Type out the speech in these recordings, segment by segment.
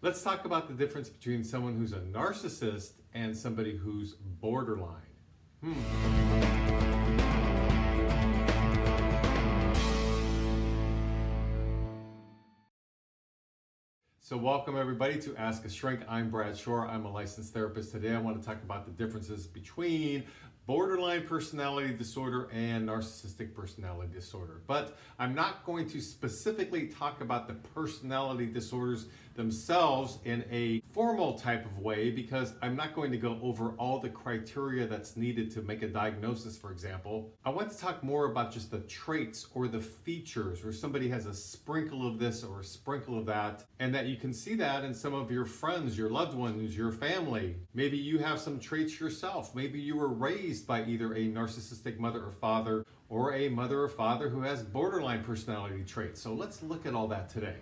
Let's talk about the difference between someone who's a narcissist and somebody who's borderline. So welcome everybody to Ask a Shrink. I'm Brad Shore. I'm a licensed therapist. Today I want to talk about the differences between borderline personality disorder and narcissistic personality disorder. But I'm not going to specifically talk about the personality disorders themselves in a formal type of way because I'm not going to go over all the criteria that's needed to make a diagnosis, for example. I want to talk more about just the traits or the features where somebody has a sprinkle of this or a sprinkle of that, and that you can see that in some of your friends, your loved ones, your family. Maybe you have some traits yourself. Maybe you were raised by either a narcissistic mother or father or a mother or father who has borderline personality traits. So let's look at all that today.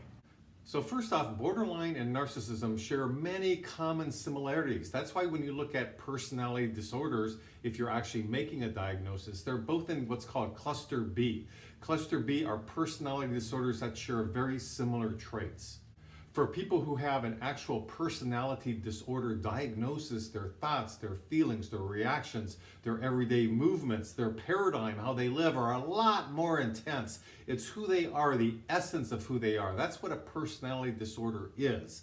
So first off, borderline and narcissism share many common similarities. That's why when you look at personality disorders, if you're actually making a diagnosis, they're both in what's called cluster B. Cluster B are personality disorders that share very similar traits. For people who have an actual personality disorder diagnosis, their thoughts, their feelings, their reactions, their everyday movements, their paradigm, how they live are a lot more intense. It's who they are, the essence of who they are. That's what a personality disorder is.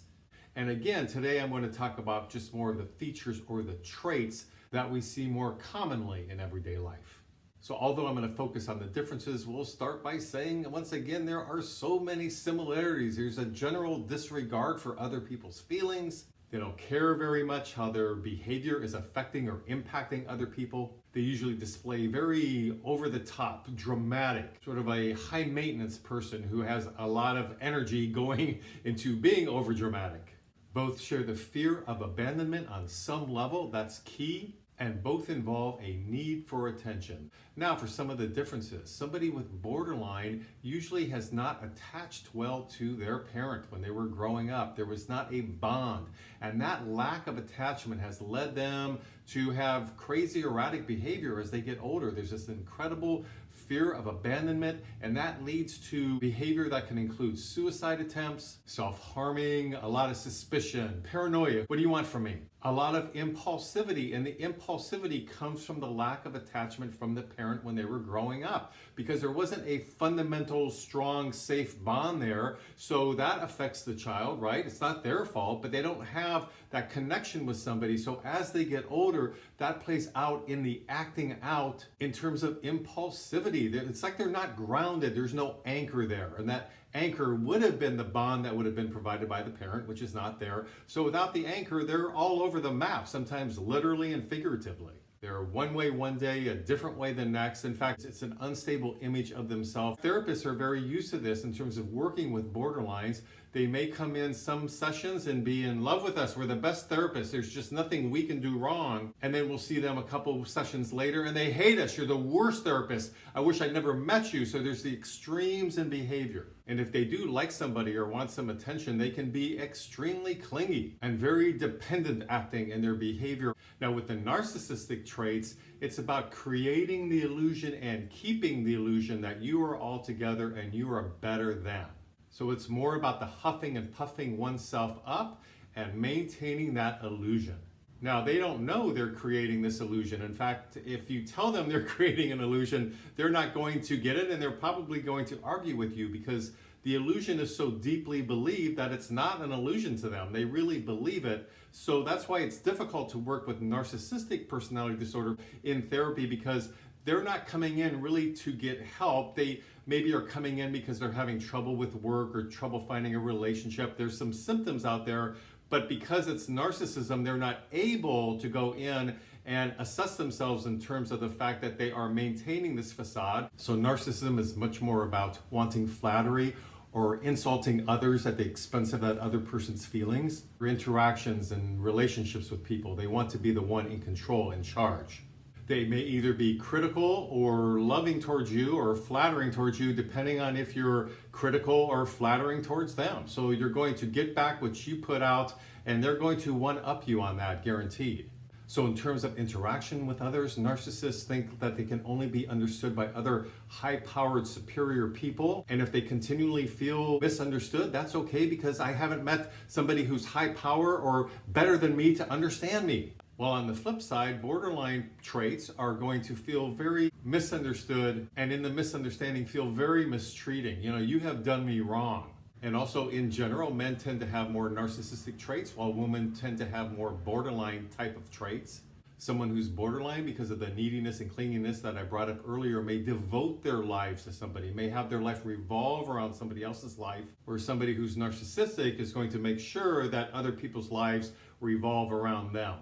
And again, today I'm going to talk about just more of the features or the traits that we see more commonly in everyday life. So although I'm going to focus on the differences, we'll start by saying, once again, there are so many similarities. There's a general disregard for other people's feelings. They don't care very much how their behavior is affecting or impacting other people. They usually display very over-the-top, dramatic, sort of a high-maintenance person who has a lot of energy going into being over-dramatic. Both share the fear of abandonment on some level. That's key. And both involve a need for attention. Now, for some of the differences, somebody with borderline usually has not attached well to their parent when they were growing up. There was not a bond, and that lack of attachment has led them to have crazy erratic behavior as they get older. There's this incredible fear of abandonment, and that leads to behavior that can include suicide attempts, self-harming, a lot of suspicion, paranoia. What do you want from me? A lot of impulsivity, and the impulsivity comes from the lack of attachment from the parent when they were growing up, because there wasn't a fundamental, strong, safe bond there. So that affects the child, right? It's not their fault, but they don't have that connection with somebody. So as they get older, that plays out in the acting out in terms of impulsivity. It's like they're not grounded. There's no anchor there. And that anchor would have been the bond that would have been provided by the parent, which is not there. So without the anchor, they're all over the map, sometimes literally and figuratively. They're one way one day, a different way the next. In fact, it's an unstable image of themselves. Therapists are very used to this in terms of working with borderlines. They may come in some sessions and be in love with us. We're the best therapists. There's just nothing we can do wrong. And then we'll see them a couple sessions later and they hate us. You're the worst therapist. I wish I'd never met you. So there's the extremes in behavior. And if they do like somebody or want some attention, they can be extremely clingy and very dependent acting in their behavior. Now with the narcissistic traits, it's about creating the illusion and keeping the illusion that you are all together and you are better than. So it's more about the huffing and puffing oneself up and maintaining that illusion. Now, they don't know they're creating this illusion. In fact, if you tell them they're creating an illusion, they're not going to get it, and they're probably going to argue with you because the illusion is so deeply believed that it's not an illusion to them. They really believe it. So that's why it's difficult to work with narcissistic personality disorder in therapy, because they're not coming in really to get help. They maybe are coming in because they're having trouble with work or trouble finding a relationship. There's some symptoms out there, but because it's narcissism, they're not able to go in and assess themselves in terms of the fact that they are maintaining this facade. So narcissism is much more about wanting flattery or insulting others at the expense of that other person's feelings, or interactions and relationships with people. They want to be the one in control, in charge. They may either be critical or loving towards you or flattering towards you, depending on if you're critical or flattering towards them. So you're going to get back what you put out, and they're going to one-up you on that, guaranteed. So in terms of interaction with others, narcissists think that they can only be understood by other high-powered superior people. And if they continually feel misunderstood, that's okay, because I haven't met somebody who's high power or better than me to understand me. While on the flip side, borderline traits are going to feel very misunderstood, and in the misunderstanding feel very mistreating. You have done me wrong. And also in general, men tend to have more narcissistic traits, while women tend to have more borderline type of traits. Someone who's borderline, because of the neediness and clinginess that I brought up earlier, may devote their lives to somebody, may have their life revolve around somebody else's life, or somebody who's narcissistic is going to make sure that other people's lives revolve around them.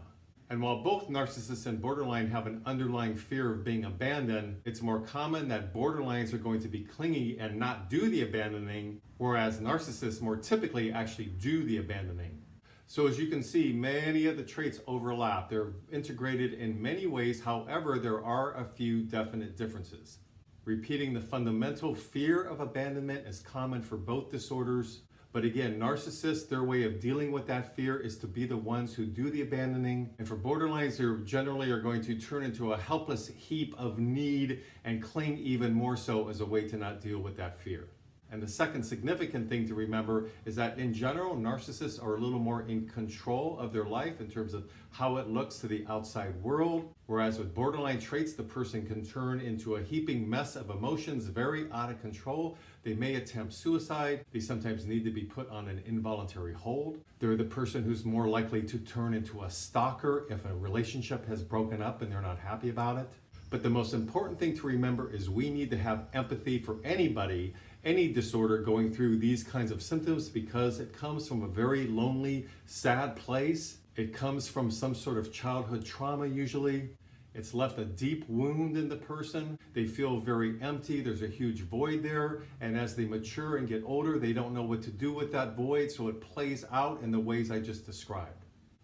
And while both narcissists and borderline have an underlying fear of being abandoned, it's more common that borderlines are going to be clingy and not do the abandoning, whereas narcissists more typically actually do the abandoning. So as you can see, many of the traits overlap. They're integrated in many ways. However, there are a few definite differences. Repeating the fundamental fear of abandonment is common for both disorders. But again, narcissists, their way of dealing with that fear is to be the ones who do the abandoning. And for borderlines, they generally are going to turn into a helpless heap of need and cling even more so as a way to not deal with that fear. And the second significant thing to remember is that in general, narcissists are a little more in control of their life in terms of how it looks to the outside world. Whereas with borderline traits, the person can turn into a heaping mess of emotions, very out of control. They may attempt suicide. They sometimes need to be put on an involuntary hold. They're the person who's more likely to turn into a stalker if a relationship has broken up and they're not happy about it. But the most important thing to remember is we need to have empathy for anybody, any disorder going through these kinds of symptoms, because it comes from a very lonely, sad place. It comes from some sort of childhood trauma usually. It's left a deep wound in the person. They feel very empty. There's a huge void there. And as they mature and get older, they don't know what to do with that void. So it plays out in the ways I just described.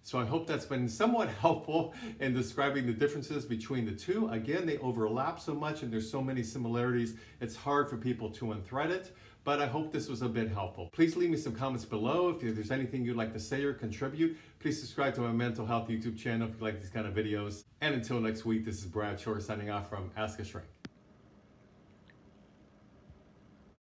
So I hope that's been somewhat helpful in describing the differences between the two. Again, they overlap so much and there's so many similarities, it's hard for people to unthread it, but I hope this was a bit helpful. Please leave me some comments below if there's anything you'd like to say or contribute. Please subscribe to my mental health YouTube channel if you like these kind of videos. And until next week, this is Brad Shore signing off from Ask a Shrink.